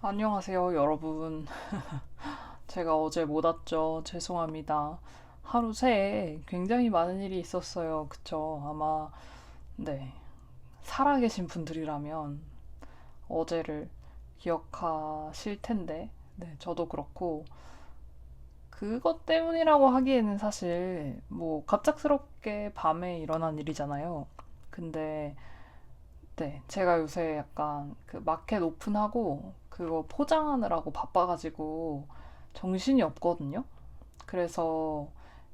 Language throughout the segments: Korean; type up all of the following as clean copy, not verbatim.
안녕하세요, 여러분. 제가 어제 못 왔죠. 죄송합니다. 하루 새에 굉장히 많은 일이 있었어요. 그쵸? 아마, 네. 살아계신 분들이라면 어제를 기억하실 텐데, 네. 저도 그렇고, 그것 때문이라고 하기에는 사실, 뭐, 갑작스럽게 밤에 일어난 일이잖아요. 근데, 네. 제가 요새 약간 그 마켓 오픈하고, 그거 포장하느라고 바빠가지고, 정신이 없거든요. 그래서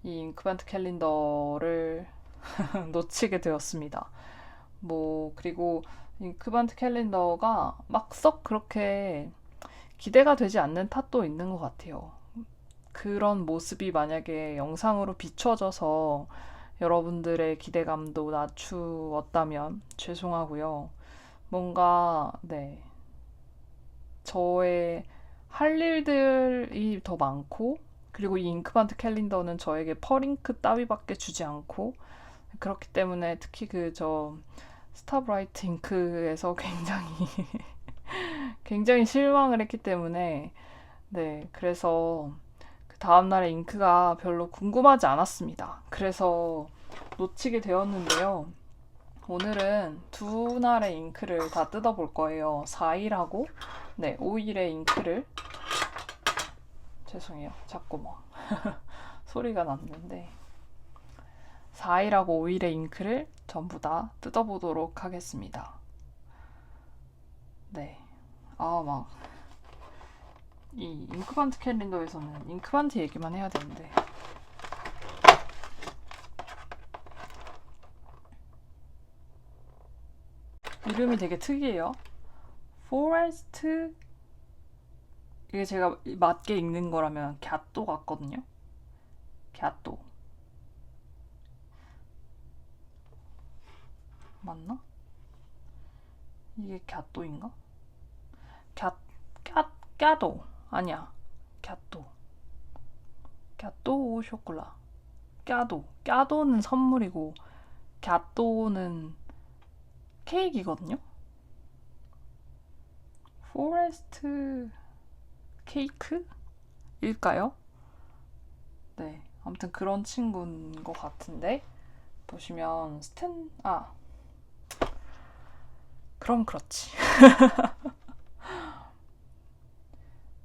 이 잉크반트 캘린더를 놓치게 되었습니다. 뭐, 그리고 잉크반트 캘린더가 막 썩 그렇게 기대가 되지 않는 탓도 있는 것 같아요. 그런 모습이 만약에 영상으로 비춰져서 여러분들의 기대감도 낮추었다면 죄송하고요. 뭔가, 네, 저의 할 일들이 더 많고, 그리고 이 잉크반트 캘린더는 저에게 펄잉크 따위밖에 주지 않고, 그렇기 때문에 특히 그 스타브라이트 잉크에서 굉장히 실망을 했기 때문에, 네, 그래서 그 다음날의 잉크가 별로 궁금하지 않았습니다. 그래서 놓치게 되었는데요. 오늘은 두 날의 잉크를 다 뜯어볼 거예요. 4일하고, 네, 5일의 잉크를, 죄송해요. 자꾸 뭐 소리가 났는데, 4일하고 5일의 잉크를 전부 다 뜯어보도록 하겠습니다. 네. 막, 이 잉크반트 캘린더에서는 잉크반트 얘기만 해야 되는데, 이름이 되게 특이해요. 포레스트, 이게 제가 맞게 읽는 거라면 갸또 같거든요. 갸또. 맞나? 이게 갸또인가? 갸, 갸도. 아니야. 갸또. 갸또 쇼콜라. 갸도는 선물이고, 갸또는 케이크이거든요? 포레스트 케이크일까요? 네. 아무튼 그런 친구인 것 같은데, 보시면 그럼 그렇지.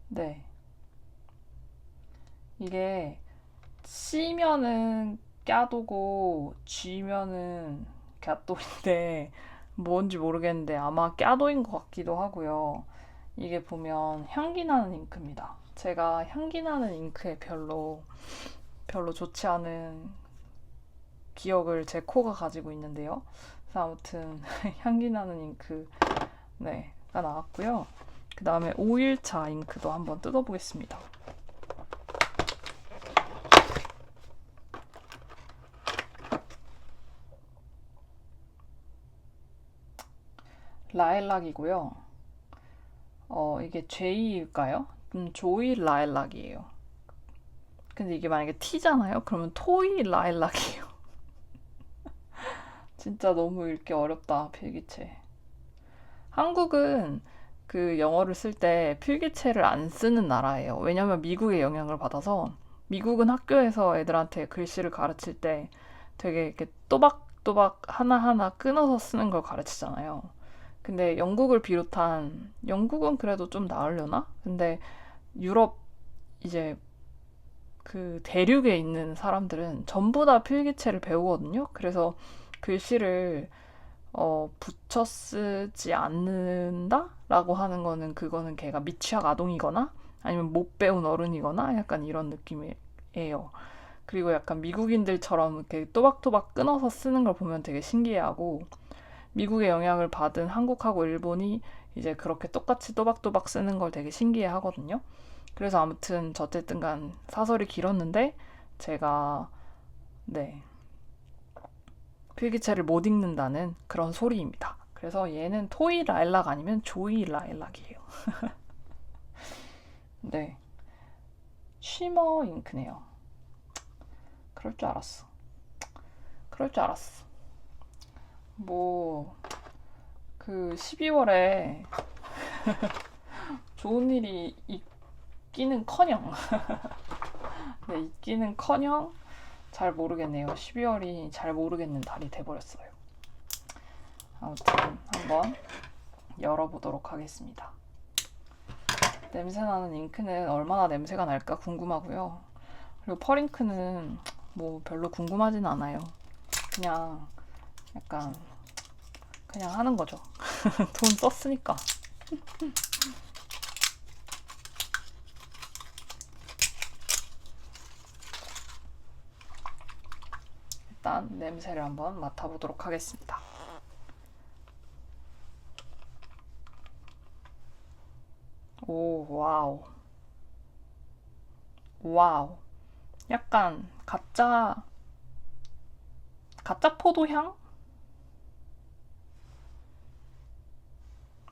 네. 이게 C면은 까도고 G면은 갸또인데 뭔지 모르겠는데 아마 까도인 것 같기도 하고요. 이게 보면 향기 나는 잉크입니다. 제가 향기 나는 잉크에 별로 좋지 않은 기억을 제 코가 가지고 있는데요. 그래서 아무튼 향기 나는 잉크, 네가 나왔고요. 그 다음에 5일차 잉크도 한번 뜯어보겠습니다. 라일락이고요. 이게 제이일까요? 조이 라일락이에요. 근데 이게 만약에 T잖아요? 그러면 토이 라일락이에요. 진짜 너무 읽기 어렵다, 필기체. 한국은 그 영어를 쓸 때 필기체를 안 쓰는 나라예요. 왜냐면 미국의 영향을 받아서 미국은 학교에서 애들한테 글씨를 가르칠 때 되게 이렇게 또박또박 하나하나 끊어서 쓰는 걸 가르치잖아요. 근데 영국은 그래도 좀 나으려나? 근데 유럽 이제 그 대륙에 있는 사람들은 전부 다 필기체를 배우거든요. 그래서 글씨를 붙여 쓰지 않는다라고 하는 거는 그거는 걔가 미취학 아동이거나 아니면 못 배운 어른이거나 약간 이런 느낌이에요. 그리고 약간 미국인들처럼 이렇게 또박또박 끊어서 쓰는 걸 보면 되게 신기해하고 미국의 영향을 받은 한국하고 일본이 이제 그렇게 똑같이 또박또박 쓰는 걸 되게 신기해 하거든요. 그래서 아무튼 어쨌든 간 사설이 길었는데 제가 네 필기체를 못 읽는다는 그런 소리입니다. 그래서 얘는 토이 라일락 아니면 조이 라일락이에요. 네 쉬머 잉크네요. 그럴 줄 알았어. 그럴 줄 알았어. 뭐 그 12월에 좋은 일이 있기는커녕 네, 있기는커녕 잘 모르겠네요. 12월이 잘 모르겠는 달이 돼버렸어요. 아무튼 한번 열어보도록 하겠습니다. 냄새나는 잉크는 얼마나 냄새가 날까 궁금하고요. 그리고 펄잉크는 뭐 별로 궁금하진 않아요. 그냥 약간 그냥 하는 거죠. 돈 썼으니까. 일단 냄새를 한번 맡아보도록 하겠습니다. 오, 와우. 와우. 약간 가짜 포도향?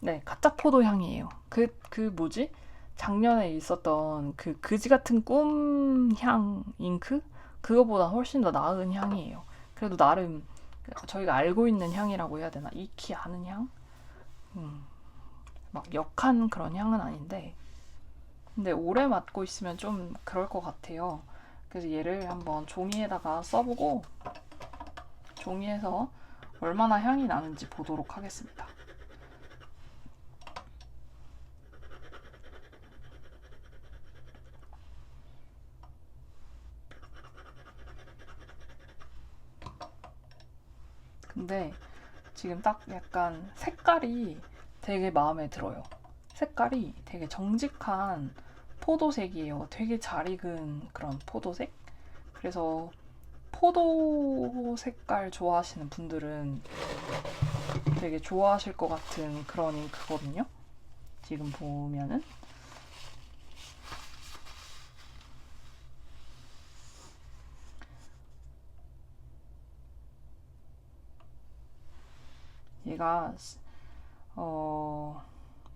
네, 가짜 포도향이에요. 그 뭐지? 작년에 있었던 그 그지 같은 꿈향 잉크? 그거보다 훨씬 더 나은 향이에요. 그래도 나름 저희가 알고 있는 향이라고 해야 되나? 익히 아는 향? 막 역한 그런 향은 아닌데, 근데 오래 맡고 있으면 좀 그럴 것 같아요. 그래서 얘를 한번 종이에다가 써보고 종이에서 얼마나 향이 나는지 보도록 하겠습니다. 근데 지금 딱 약간 색깔이 되게 마음에 들어요. 색깔이 되게 정직한 포도색이에요. 되게 잘 익은 그런 포도색? 그래서 포도 색깔 좋아하시는 분들은 되게 좋아하실 것 같은 그런 잉크거든요. 지금 보면은. 얘가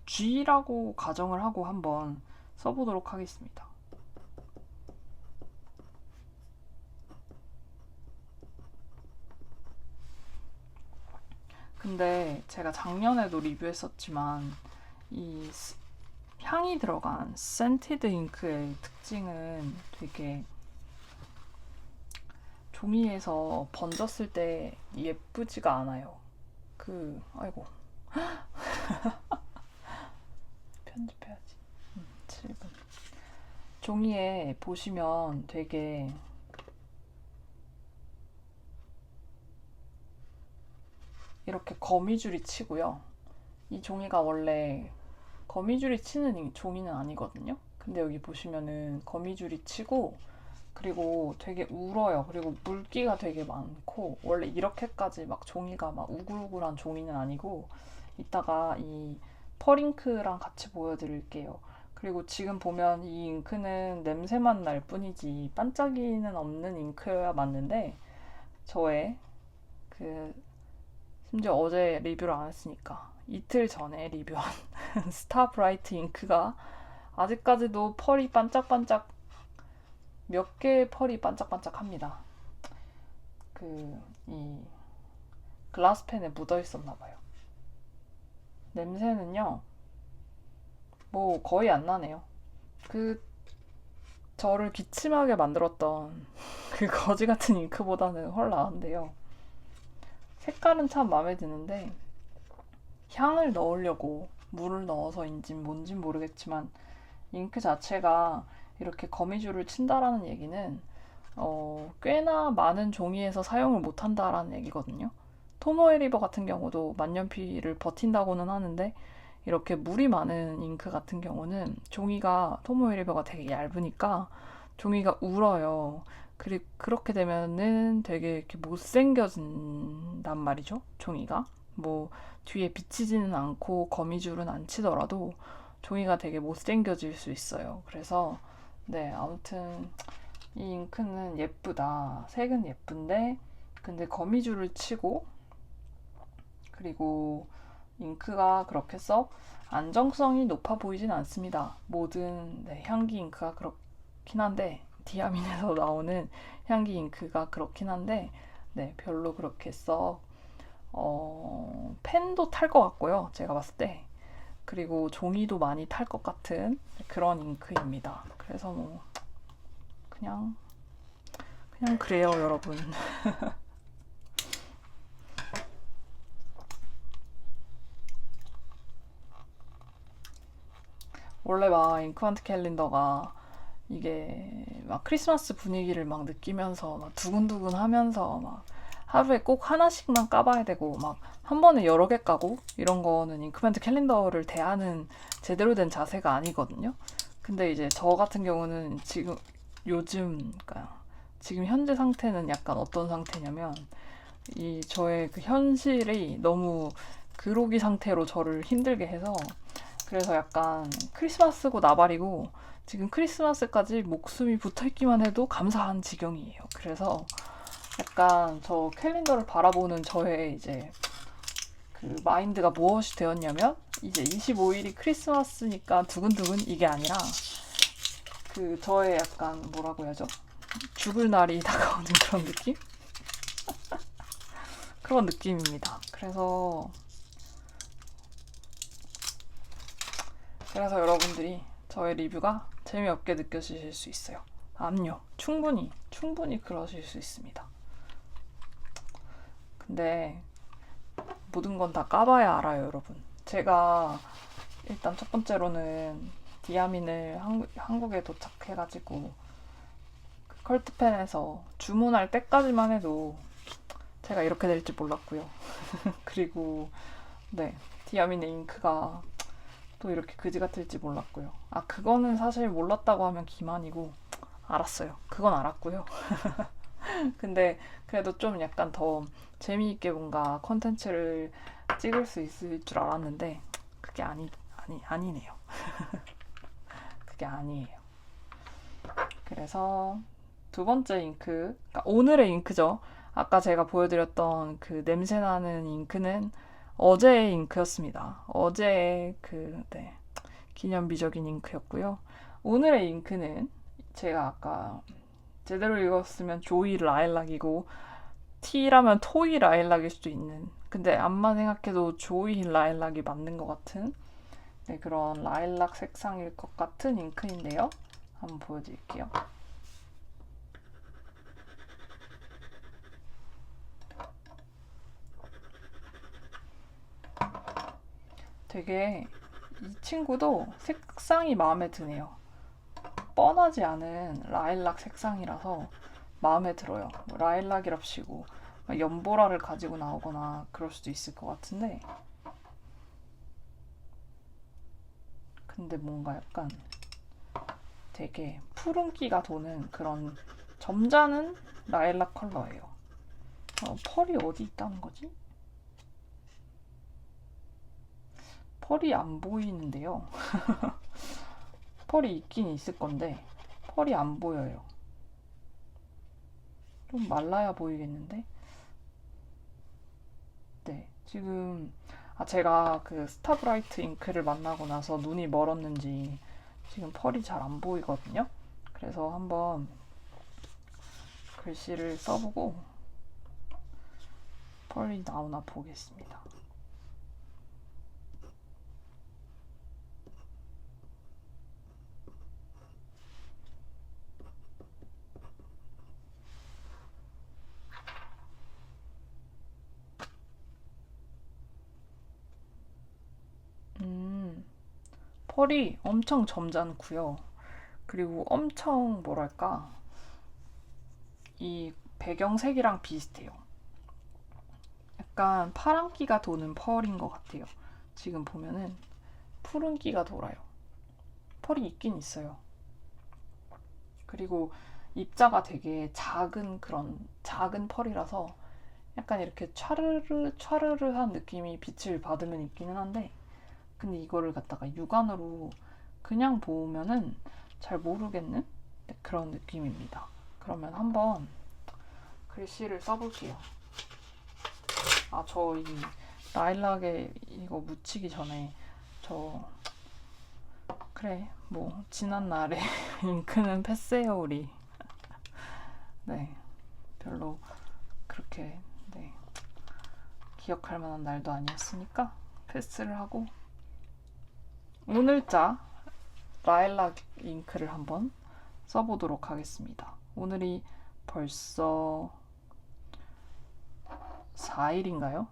G라고 가정을 하고 한번 써보도록 하겠습니다. 근데 제가 작년에도 리뷰했었지만 이 향이 들어간 센티드 잉크의 특징은 되게 종이에서 번졌을 때 예쁘지가 않아요. 아이고. 편집해야지. 7분. 종이에 보시면 되게 이렇게 거미줄이 치고요. 이 종이가 원래 거미줄이 치는 종이는 아니거든요. 근데 여기 보시면은 거미줄이 치고 그리고 되게 울어요. 그리고 물기가 되게 많고 원래 이렇게까지 막 종이가 막 우글우글한 종이는 아니고 이따가 이 펄잉크랑 같이 보여드릴게요. 그리고 지금 보면 이 잉크는 냄새만 날 뿐이지 반짝이는 없는 잉크여야 맞는데 저의 그 심지어 어제 리뷰를 안 했으니까 이틀 전에 리뷰한 스타 브라이트 잉크가 아직까지도 펄이 반짝반짝 몇 개의 펄이 반짝반짝합니다. 이 글라스펜에 묻어 있었나 봐요. 냄새는요, 뭐 거의 안 나네요. 저를 기침하게 만들었던 그 거지 같은 잉크보다는 훨 나은데요. 색깔은 참 마음에 드는데 향을 넣으려고 물을 넣어서인진 뭔진 모르겠지만 잉크 자체가 이렇게 거미줄을 친다라는 얘기는 꽤나 많은 종이에서 사용을 못한다라는 얘기거든요. 토모에리버 같은 경우도 만년필을 버틴다고는 하는데 이렇게 물이 많은 잉크 같은 경우는 종이가 토모에리버가 되게 얇으니까 종이가 울어요. 그리고 그렇게 되면은 되게 이렇게 못생겨진단 말이죠. 종이가 뭐 뒤에 비치지는 않고 거미줄은 안 치더라도 종이가 되게 못생겨질 수 있어요. 그래서 네, 아무튼 이 잉크는 예쁘다. 색은 예쁜데 근데 거미줄을 치고 그리고 잉크가 그렇게 썩 안정성이 높아 보이진 않습니다. 모든 네, 향기 잉크가 그렇긴 한데 디아민에서 나오는 향기 잉크가 그렇긴 한데 네, 별로 그렇게 썩 펜도 탈 것 같고요. 제가 봤을 때 그리고 종이도 많이 탈 것 같은 그런 잉크입니다. 그래서 뭐 그냥 그래요, 여러분. 원래 막 잉크먼트 캘린더가 이게 막 크리스마스 분위기를 막 느끼면서 막 두근두근 하면서 막 하루에 꼭 하나씩만 까봐야 되고 막 한 번에 여러 개 까고 이런 거는 잉크먼트 캘린더를 대하는 제대로 된 자세가 아니거든요. 근데 이제 저 같은 경우는 지금 요즘 그러니까 지금 현재 상태는 약간 어떤 상태냐면 이 저의 그 현실이 너무 그로기 상태로 저를 힘들게 해서 그래서 약간 크리스마스고 나발이고 지금 크리스마스까지 목숨이 붙어있기만 해도 감사한 지경이에요. 그래서 약간 저 캘린더를 바라보는 저의 이제 그 마인드가 무엇이 되었냐면 이제 25일이 크리스마스니까 두근두근 이게 아니라 그 저의 약간 뭐라고 해야죠? 죽을 날이 다가오는 그런 느낌? 그런 느낌입니다. 그래서 여러분들이 저의 리뷰가 재미없게 느껴지실 수 있어요. 암요. 충분히 그러실 수 있습니다. 근데 모든 건 다 까봐야 알아요, 여러분. 제가 일단 첫 번째로는 디아민을 한국에 도착해가지고 그 컬트펜에서 주문할 때까지만 해도 제가 이렇게 될지 몰랐고요. 그리고 네, 디아민의 잉크가 또 이렇게 그지 같을지 몰랐고요. 아, 그거는 사실 몰랐다고 하면 기만이고 알았어요. 그건 알았고요. 근데 그래도 좀 약간 더 재미있게 뭔가 컨텐츠를 찍을 수 있을 줄 알았는데 그게 아니네요. 그게 아니에요. 그래서 두 번째 잉크, 그러니까 오늘의 잉크죠. 아까 제가 보여드렸던 그 냄새나는 잉크는 어제의 잉크였습니다. 어제의 네, 기념비적인 잉크였고요. 오늘의 잉크는 제가 아까 제대로 읽었으면 조이 라일락이고 T라면 토이 라일락일 수도 있는 근데 암만 생각해도 조이 라일락이 맞는 것 같은 네, 그런 라일락 색상일 것 같은 잉크인데요. 한번 보여드릴게요. 되게 이 친구도 색상이 마음에 드네요. 뻔하지 않은 라일락 색상이라서 마음에 들어요. 뭐 라일락이랍시고 연보라를 가지고 나오거나 그럴 수도 있을 것 같은데 근데 뭔가 약간 되게 푸른기가 도는 그런 점잖은 라일락 컬러예요. 펄이 어디 있다는 거지? 펄이 안 보이는데요. 펄이 있긴 있을 건데 펄이 안 보여요. 좀 말라야 보이겠는데? 네, 지금 제가 그 스타브라이트 잉크를 만나고 나서 눈이 멀었는지 지금 펄이 잘 안 보이거든요. 그래서 한번 글씨를 써보고 펄이 나오나 보겠습니다. 펄이 엄청 점잖고요. 그리고 엄청 뭐랄까 이 배경색이랑 비슷해요. 약간 파란기가 도는 펄인 것 같아요. 지금 보면은 푸른기가 돌아요. 펄이 있긴 있어요. 그리고 입자가 되게 작은 그런 작은 펄이라서 약간 이렇게 촤르르한 느낌이 빛을 받으면 있기는 한데 근데 이거를 갖다가 육안으로 그냥 보면은 잘 모르겠는 그런 느낌입니다. 그러면 한번 글씨를 써볼게요. 저 이 라일락에 이거 묻히기 전에 그래 뭐 지난 날에 잉크는 패스해요 우리. 네, 별로 그렇게 네, 기억할 만한 날도 아니었으니까 패스를 하고 오늘자 라일락 잉크를 한번 써보도록 하겠습니다. 오늘이 벌써 4일인가요?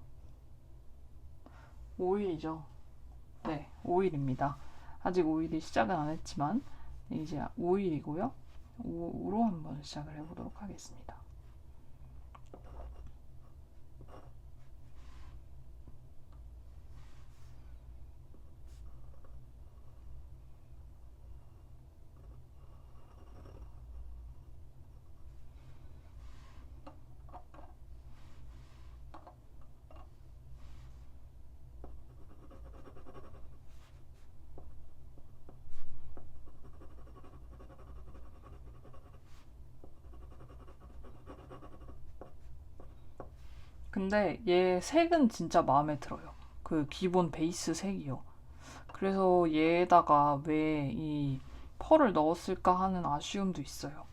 5일이죠. 네, 5일입니다. 아직 5일이 시작은 안 했지만 이제 5일이고요. 5로 한번 시작을 해보도록 하겠습니다. 근데 얘 색은 진짜 마음에 들어요. 그 기본 베이스 색이요. 그래서 얘에다가 왜 이 펄을 넣었을까 하는 아쉬움도 있어요.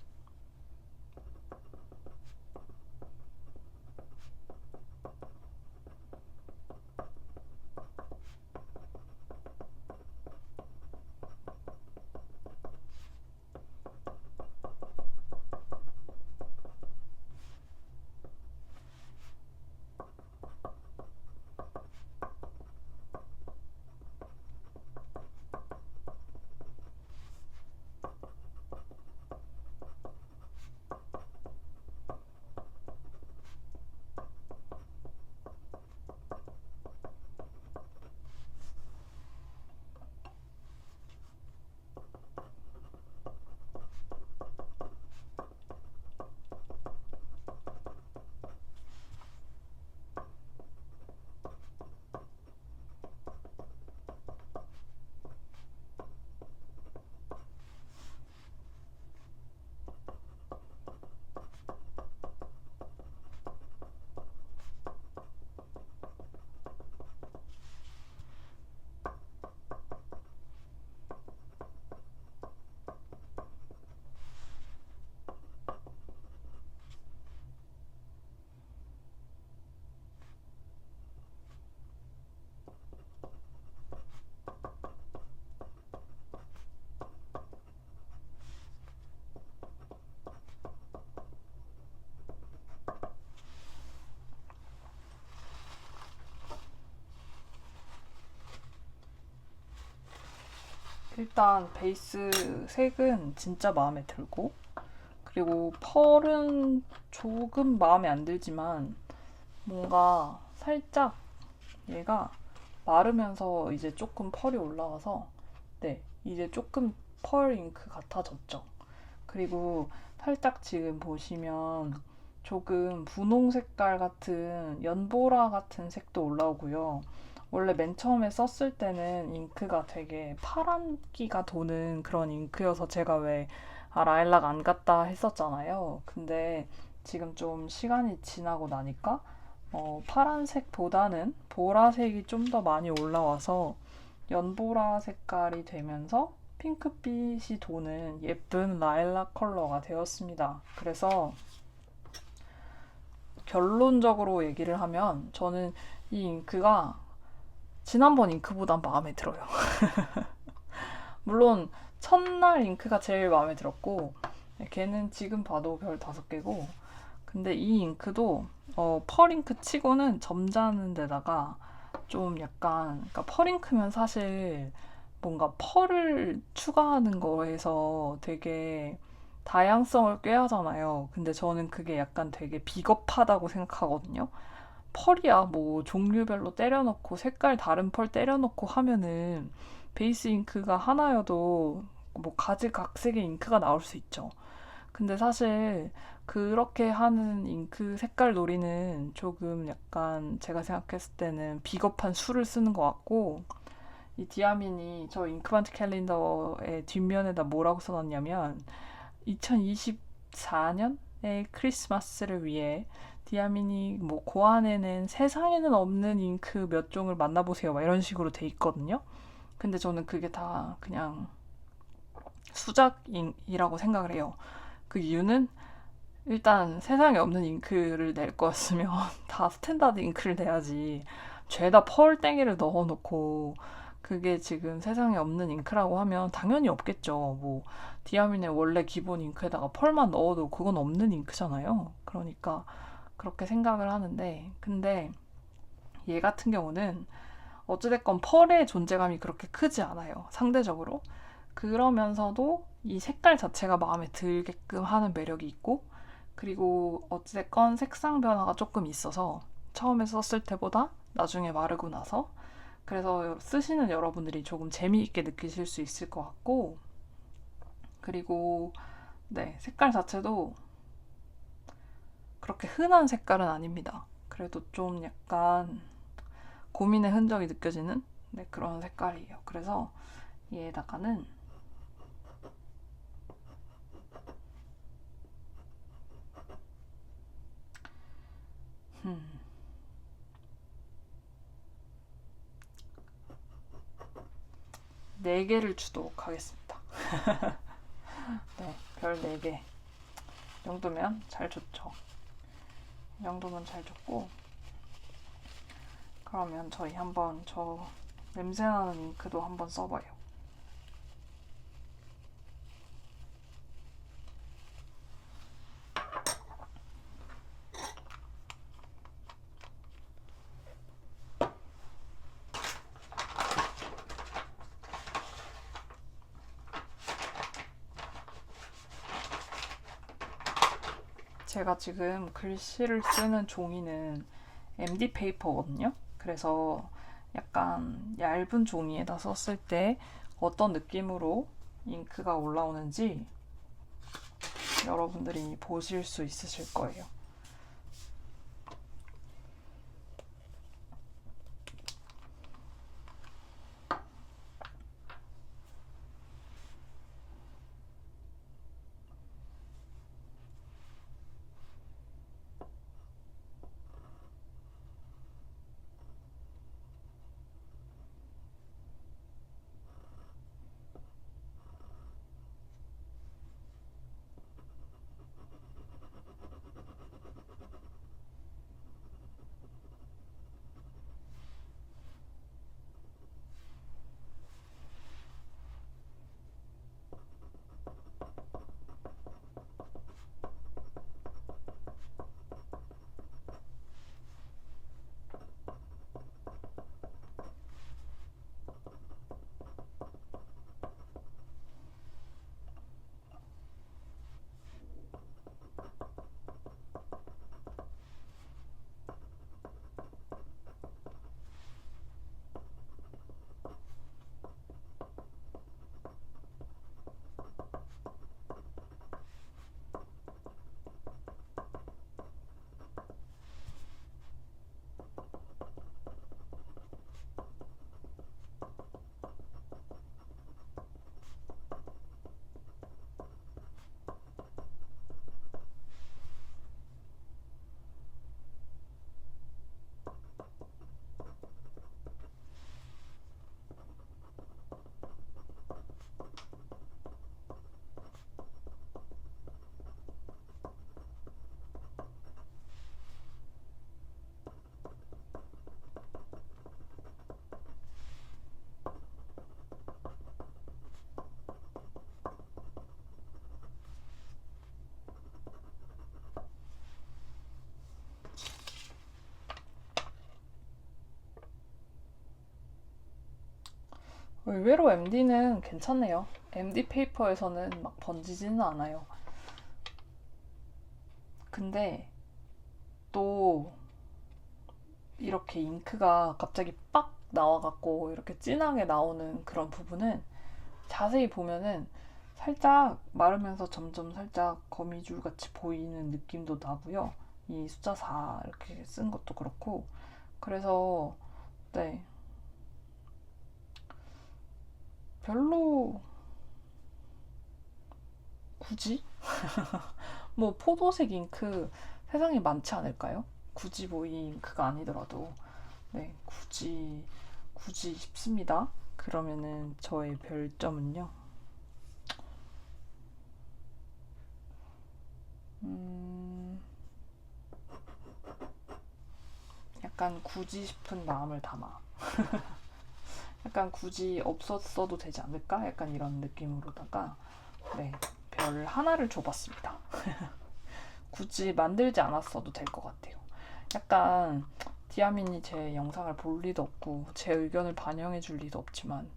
일단 베이스 색은 진짜 마음에 들고, 그리고 펄은 조금 마음에 안 들지만 뭔가 살짝 얘가 마르면서 이제 조금 펄이 올라와서, 네, 이제 조금 펄 잉크 같아졌죠. 그리고 살짝 지금 보시면 조금 분홍 색깔 같은 연보라 같은 색도 올라오고요. 원래 맨 처음에 썼을 때는 잉크가 되게 파란기가 도는 그런 잉크여서 제가 왜 라일락 안 같다 했었잖아요. 근데 지금 좀 시간이 지나고 나니까 파란색보다는 보라색이 좀 더 많이 올라와서 연보라 색깔이 되면서 핑크빛이 도는 예쁜 라일락 컬러가 되었습니다. 그래서 결론적으로 얘기를 하면 저는 이 잉크가 지난번 잉크보단 마음에 들어요. 물론 첫날 잉크가 제일 마음에 들었고, 걔는 지금 봐도 별 5개고, 근데 이 잉크도 펄 잉크 치고는 점잖은 데다가 좀 약간, 그러니까 펄 잉크면 사실 뭔가 펄을 추가하는 거에서 되게 다양성을 꾀하잖아요. 근데 저는 그게 약간 되게 비겁하다고 생각하거든요. 펄이야 뭐 종류별로 때려놓고 색깔 다른 펄 때려놓고 하면은 베이스 잉크가 하나여도 뭐 가지각색의 잉크가 나올 수 있죠. 근데 사실 그렇게 하는 잉크 색깔 놀이는 조금 약간 제가 생각했을 때는 비겁한 수를 쓰는 것 같고, 이 디아민이 저 잉크반트 캘린더의 뒷면에다 뭐라고 써놨냐면 2024년의 크리스마스를 위해 디아민이 뭐 고안해낸 세상에는 없는 잉크 몇 종을 만나보세요 막 이런 식으로 돼 있거든요. 근데 저는 그게 다 그냥 수작이라고 생각을 해요. 그 이유는 일단 세상에 없는 잉크를 낼 거였으면 다 스탠다드 잉크를 내야지, 죄다 펄 땡이를 넣어놓고 그게 지금 세상에 없는 잉크라고 하면 당연히 없겠죠. 뭐 디아민의 원래 기본 잉크에다가 펄만 넣어도 그건 없는 잉크잖아요. 그러니까 그렇게 생각을 하는데, 근데 얘 같은 경우는 어찌됐건 펄의 존재감이 그렇게 크지 않아요. 상대적으로. 그러면서도 이 색깔 자체가 마음에 들게끔 하는 매력이 있고, 그리고 어찌됐건 색상 변화가 조금 있어서 처음에 썼을 때보다 나중에 마르고 나서, 그래서 쓰시는 여러분들이 조금 재미있게 느끼실 수 있을 것 같고, 그리고 네, 색깔 자체도 그렇게 흔한 색깔은 아닙니다. 그래도 좀 약간 고민의 흔적이 느껴지는, 네, 그런 색깔이에요. 그래서 얘에다가는 음, 4개를 주도록 하겠습니다. 네, 별 4개. 이 정도면 잘 줬죠. 이 정도면 잘 줬고, 그러면 저희 한번 저 냄새나는 잉크도 한번 써봐요. 제가 지금 글씨를 쓰는 종이는 MD 페이퍼거든요. 그래서 약간 얇은 종이에다 썼을 때 어떤 느낌으로 잉크가 올라오는지 여러분들이 보실 수 있으실 거예요. 의외로 MD는 괜찮네요. MD 페이퍼에서는 막 번지지는 않아요. 근데 또 이렇게 잉크가 갑자기 빡 나와갖고 이렇게 진하게 나오는 그런 부분은 자세히 보면은 살짝 마르면서 점점 살짝 거미줄 같이 보이는 느낌도 나고요. 이 숫자 4 이렇게 쓴 것도 그렇고. 그래서 네, 별로 굳이 뭐 포도색 잉크 세상에 많지 않을까요? 굳이 뭐 이 잉크가 아니더라도 네, 굳이 싶습니다. 그러면은 저의 별점은요. 음, 약간 굳이 싶은 마음을 담아 약간 굳이 없었어도 되지 않을까? 약간 이런 느낌으로다가 네, 별 하나를 줘봤습니다. 굳이 만들지 않았어도 될 것 같아요. 약간 디아민이 제 영상을 볼 리도 없고 제 의견을 반영해 줄 리도 없지만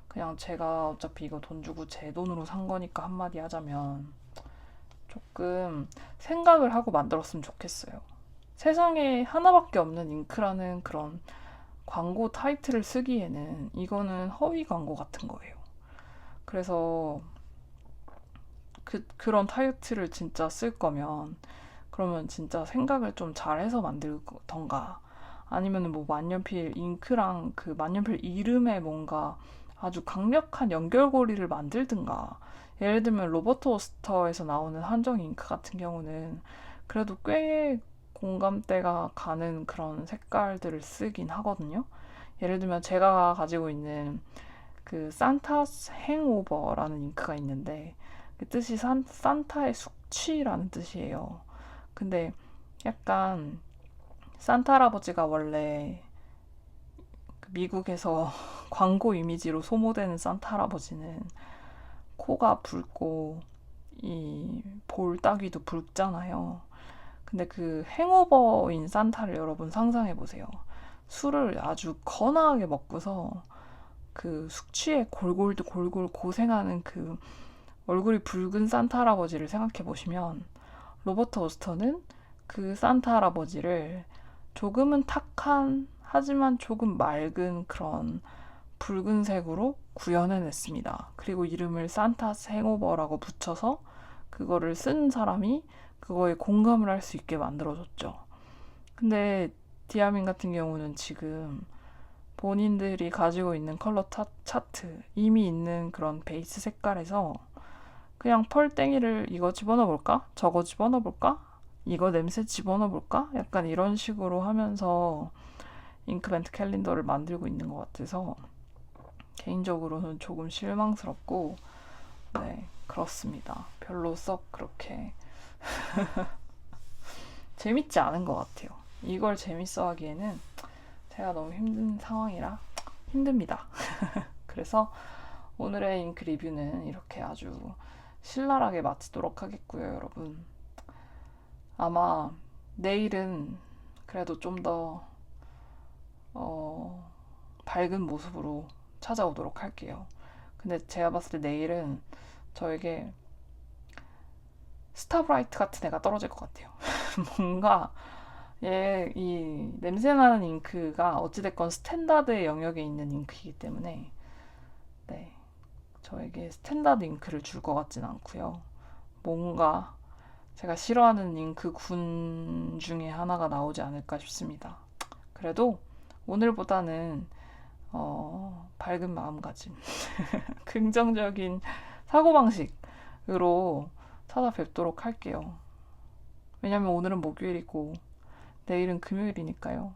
그냥 제가 어차피 이거 돈 주고 제 돈으로 산 거니까 한마디 하자면 조금 생각을 하고 만들었으면 좋겠어요. 세상에 하나밖에 없는 잉크라는 그런 광고 타이틀을 쓰기에는 이거는 허위 광고 같은 거예요. 그래서 그런 타이틀을 진짜 쓸 거면 그러면 진짜 생각을 좀 잘해서 만들던가 아니면 뭐 만년필 잉크랑 그 만년필 이름에 뭔가 아주 강력한 연결고리를 만들든가 예를 들면 로버트 오스터에서 나오는 한정 잉크 같은 경우는 그래도 꽤 공감대가 가는 그런 색깔들을 쓰긴 하거든요. 예를 들면 제가 가지고 있는 그 산타스 행오버라는 잉크가 있는데 그 뜻이 산타의 숙취라는 뜻이에요. 근데 약간 산타 할아버지가 원래 미국에서 광고 이미지로 소모되는 산타 할아버지는 코가 붉고 이 볼따귀도 붉잖아요. 근데 그 행오버인 산타를 여러분 상상해 보세요. 술을 아주 거나하게 먹고서 그 숙취에 골골 고생하는 그 얼굴이 붉은 산타 할아버지를 생각해 보시면 로버트 오스터는 그 산타 할아버지를 조금은 탁한 하지만 조금 맑은 그런 붉은색으로 구현해냈습니다. 그리고 이름을 산타 행오버라고 붙여서 그거를 쓴 사람이 그거에 공감을 할 수 있게 만들어줬죠. 근데 디아민 같은 경우는 지금 본인들이 가지고 있는 컬러 차트, 이미 있는 그런 베이스 색깔에서 그냥 펄땡이를 이거 집어넣어 볼까? 저거 집어넣어 볼까? 이거 냄새 집어넣어 볼까? 약간 이런 식으로 하면서 잉크벤트 캘린더를 만들고 있는 것 같아서 개인적으로는 조금 실망스럽고 네, 그렇습니다. 별로 썩 그렇게 재밌지 않은 것 같아요. 이걸 재밌어 하기에는 제가 너무 힘든 상황이라 힘듭니다. 그래서 오늘의 잉크 리뷰는 이렇게 아주 신랄하게 마치도록 하겠고요, 여러분. 아마 내일은 그래도 좀 더 밝은 모습으로 찾아오도록 할게요. 근데 제가 봤을 때 내일은 저에게 스타브라이트 같은 애가 떨어질 것 같아요. 뭔가 이 냄새나는 잉크가 어찌됐건 스탠다드의 영역에 있는 잉크이기 때문에 네, 저에게 스탠다드 잉크를 줄 것 같진 않고요. 뭔가 제가 싫어하는 잉크 군 중에 하나가 나오지 않을까 싶습니다. 그래도 오늘보다는 밝은 마음가짐, 긍정적인 사고방식으로 찾아뵙도록 할게요. 왜냐면 오늘은 목요일이고 내일은 금요일이니까요.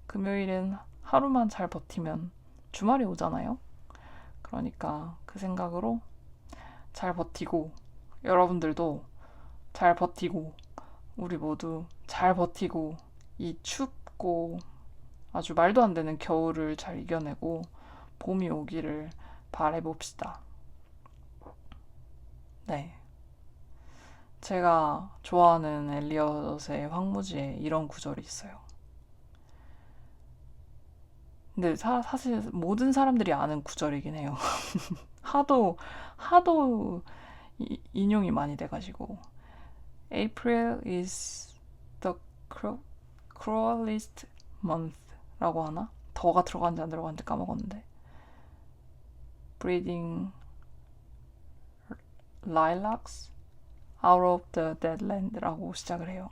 금요일은 하루만 잘 버티면 주말이 오잖아요. 그러니까 그 생각으로 잘 버티고 여러분들도 잘 버티고 우리 모두 잘 버티고 이 춥고 아주 말도 안 되는 겨울을 잘 이겨내고 봄이 오기를 바라봅시다. 네. 제가 좋아하는 엘리엇의 황무지에 이런 구절이 있어요. 근데 사실 모든 사람들이 아는 구절이긴 해요. 하도 인용이 많이 돼가지고 April is the cruelest month 라고 하나? 더가 들어간지 안 들어간지 까먹었는데 Breeding lilacs out of the dead land라고 시작을 해요.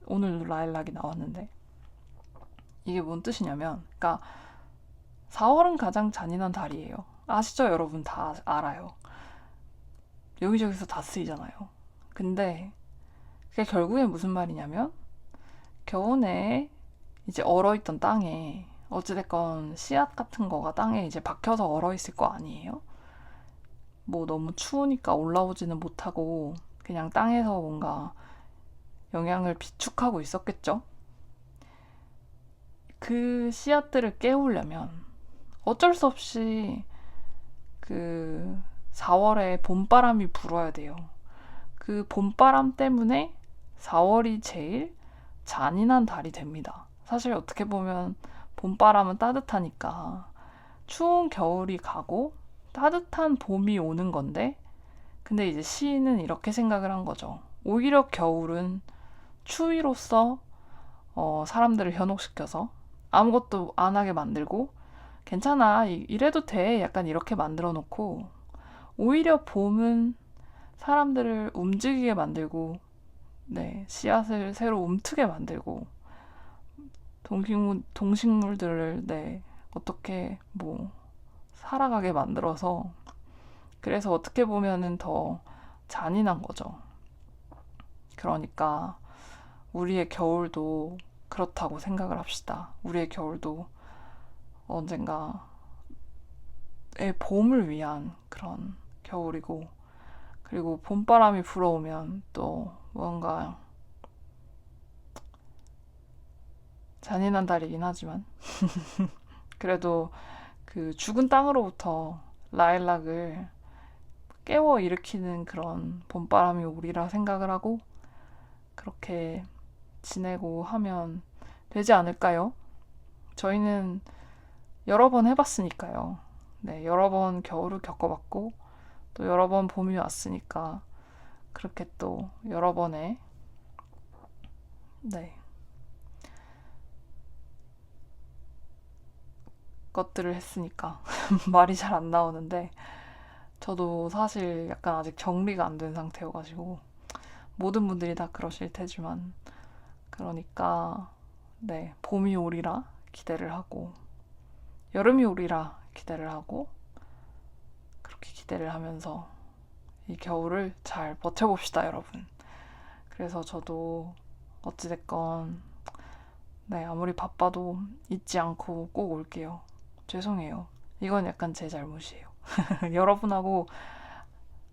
오늘도 라일락이 나왔는데 이게 뭔 뜻이냐면 그러니까 4월은 가장 잔인한 달이에요. 아시죠? 여러분 다 알아요. 여기저기서 다 쓰이잖아요. 근데 그게 결국에 무슨 말이냐면 겨우내 이제 얼어있던 땅에 어찌됐건 씨앗 같은 거가 땅에 이제 박혀서 얼어있을 거 아니에요? 뭐 너무 추우니까 올라오지는 못하고 그냥 땅에서 뭔가 영양을 비축하고 있었겠죠? 그 씨앗들을 깨우려면 어쩔 수 없이 그 4월에 봄바람이 불어야 돼요. 그 봄바람 때문에 4월이 제일 잔인한 달이 됩니다. 사실 어떻게 보면 봄바람은 따뜻하니까 추운 겨울이 가고 따뜻한 봄이 오는 건데, 근데 이제 시인은 이렇게 생각을 한 거죠. 오히려 겨울은 추위로서 사람들을 현혹시켜서 아무것도 안 하게 만들고, 괜찮아, 이래도 돼, 약간 이렇게 만들어 놓고, 오히려 봄은 사람들을 움직이게 만들고, 네, 씨앗을 새로 움트게 만들고, 동식물들을, 네, 어떻게 뭐 살아가게 만들어서, 그래서 어떻게 보면은 더 잔인한 거죠. 그러니까 우리의 겨울도 그렇다고 생각을 합시다. 우리의 겨울도 언젠가의 봄을 위한 그런 겨울이고, 그리고 봄바람이 불어오면 또 뭔가 잔인한 달이긴 하지만 그래도 그 죽은 땅으로부터 라일락을 깨워 일으키는 그런 봄바람이 오리라 생각을 하고 그렇게 지내고 하면 되지 않을까요? 저희는 여러 번 해봤으니까요. 네, 여러 번 겨울을 겪어봤고 또 여러 번 봄이 왔으니까 그렇게 또 여러 번의, 네, 것들을 했으니까 말이 잘 안 나오는데, 저도 사실 약간 아직 정리가 안 된 상태여가지고 모든 분들이 다 그러실 테지만, 그러니까 네, 봄이 오리라 기대를 하고 여름이 오리라 기대를 하고 그렇게 기대를 하면서 이 겨울을 잘 버텨봅시다, 여러분. 그래서 저도 어찌됐건, 네, 아무리 바빠도 잊지 않고 꼭 올게요. 죄송해요. 이건 약간 제 잘못이에요. 여러분하고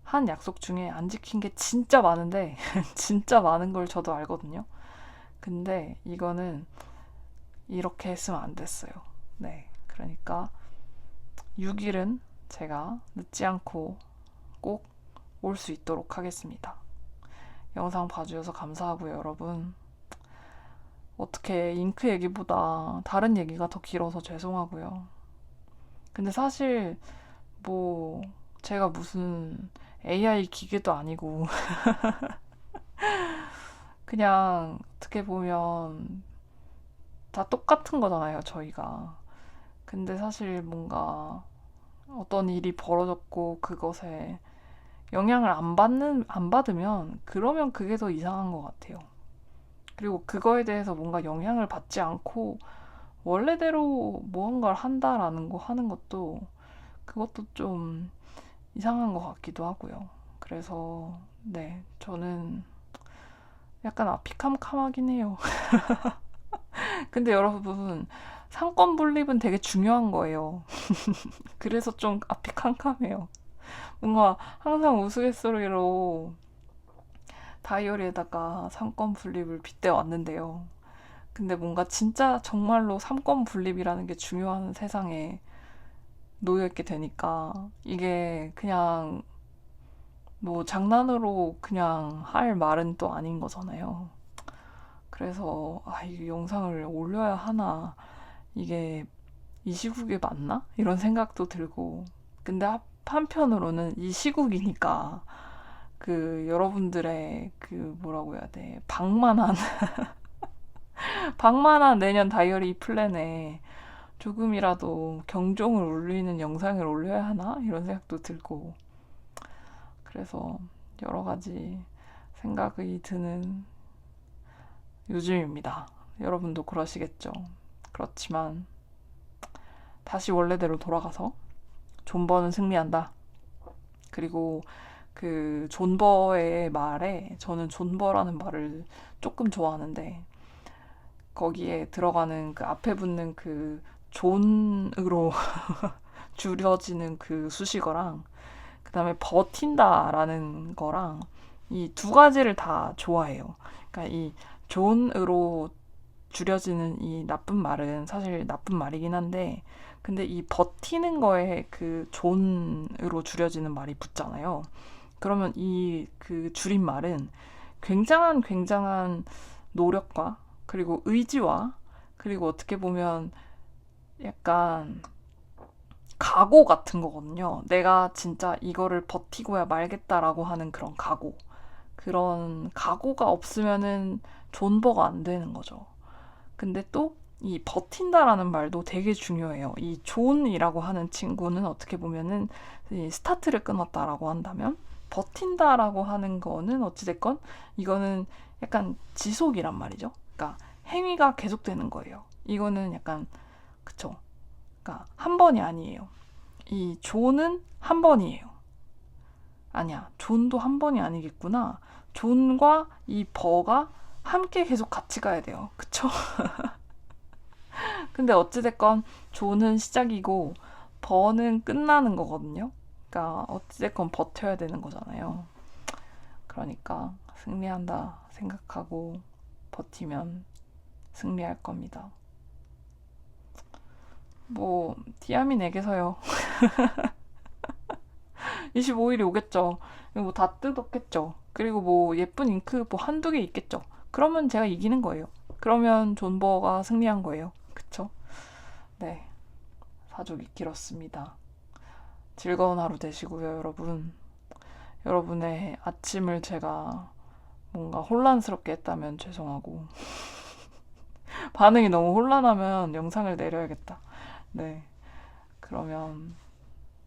한 약속 중에 안 지킨 게 진짜 많은데 진짜 많은 걸 저도 알거든요. 근데 이거는 이렇게 했으면 안 됐어요. 네, 그러니까 6일은 제가 늦지 않고 꼭 올 수 있도록 하겠습니다. 영상 봐주셔서 감사하고요, 여러분. 어떻게 잉크 얘기보다 다른 얘기가 더 길어서 죄송하고요. 근데 사실 뭐 제가 무슨 AI 기계도 아니고 그냥 어떻게 보면 다 똑같은 거잖아요, 저희가. 근데 사실 뭔가 어떤 일이 벌어졌고 그것에 영향을 안 받으면 그러면 그게 더 이상한 것 같아요. 그리고 그거에 대해서 뭔가 영향을 받지 않고 원래대로 무언가를 한다라는 거 하는 것도 그것도 좀 이상한 것 같기도 하고요. 그래서 네, 저는 약간 아피캄캄하긴 해요. 근데 여러분, 상권 분립은 되게 중요한 거예요. 그래서 좀 아피캄캄해요. 뭔가 항상 우스갯소리로 다이어리에다가 상권 분립을 빗대 왔는데요. 근데 뭔가 진짜 정말로 삼권 분립이라는 게 중요한 세상에 놓여있게 되니까 이게 그냥 뭐 장난으로 그냥 할 말은 또 아닌 거잖아요. 그래서 이 영상을 올려야 하나, 이게 이 시국에 맞나? 이런 생각도 들고, 근데 한편으로는 이 시국이니까 그 여러분들의 그 뭐라고 해야 돼, 방만한 내년 다이어리 플랜에 조금이라도 경종을 울리는 영상을 올려야 하나? 이런 생각도 들고, 그래서 여러 가지 생각이 드는 요즘입니다. 여러분도 그러시겠죠. 그렇지만 다시 원래대로 돌아가서 존버는 승리한다. 그리고 그 존버의 말에, 저는 존버라는 말을 조금 좋아하는데 거기에 들어가는 그 앞에 붙는 그 존으로 줄여지는 그 수식어랑 그 다음에 버틴다라는 거랑 이 두 가지를 다 좋아해요. 그러니까 이 존으로 줄여지는 이 나쁜 말은 사실 나쁜 말이긴 한데, 근데 이 버티는 거에 그 존으로 줄여지는 말이 붙잖아요. 그러면 이 그 줄임말은 굉장한 노력과 그리고 의지와 그리고 어떻게 보면 약간 각오 같은 거거든요. 내가 진짜 이거를 버티고야 말겠다라고 하는 그런 각오. 그런 각오가 없으면은 존버가 안 되는 거죠. 근데 또 이 버틴다라는 말도 되게 중요해요. 이 존이라고 하는 친구는 어떻게 보면은 이 스타트를 끊었다라고 한다면 버틴다라고 하는 거는 어찌됐건 이거는 약간 지속이란 말이죠. 그러니까 행위가 계속되는 거예요. 이거는 약간 그쵸. 그러니까 한 번이 아니에요. 이 존은 한 번이에요. 아니야. 존도 한 번이 아니겠구나. 존과 이 버가 함께 계속 같이 가야 돼요. 그쵸? 근데 어찌됐건 존은 시작이고 버는 끝나는 거거든요. 그러니까 어찌됐건 버텨야 되는 거잖아요. 그러니까 승리한다 생각하고 버티면 승리할 겁니다. 뭐 티아민에게서요. 25일이 오겠죠. 뭐 다 뜯었겠죠. 그리고 뭐 예쁜 잉크 뭐 한두 개 있겠죠. 그러면 제가 이기는 거예요. 그러면 존버가 승리한 거예요. 그쵸? 네. 사족이 길었습니다. 즐거운 하루 되시고요, 여러분. 여러분의 아침을 제가 뭔가 혼란스럽게 했다면 죄송하고 반응이 너무 혼란하면 영상을 내려야겠다. 네. 그러면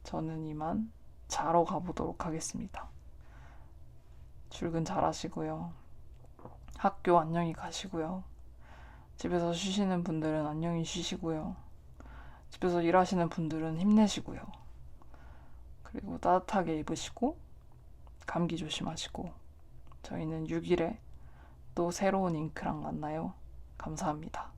저는 이만 자러 가보도록 하겠습니다. 출근 잘 하시고요. 학교 안녕히 가시고요. 집에서 쉬시는 분들은 안녕히 쉬시고요. 집에서 일하시는 분들은 힘내시고요. 그리고 따뜻하게 입으시고 감기 조심하시고 저희는 6일에 또 새로운 잉크랑 만나요. 감사합니다.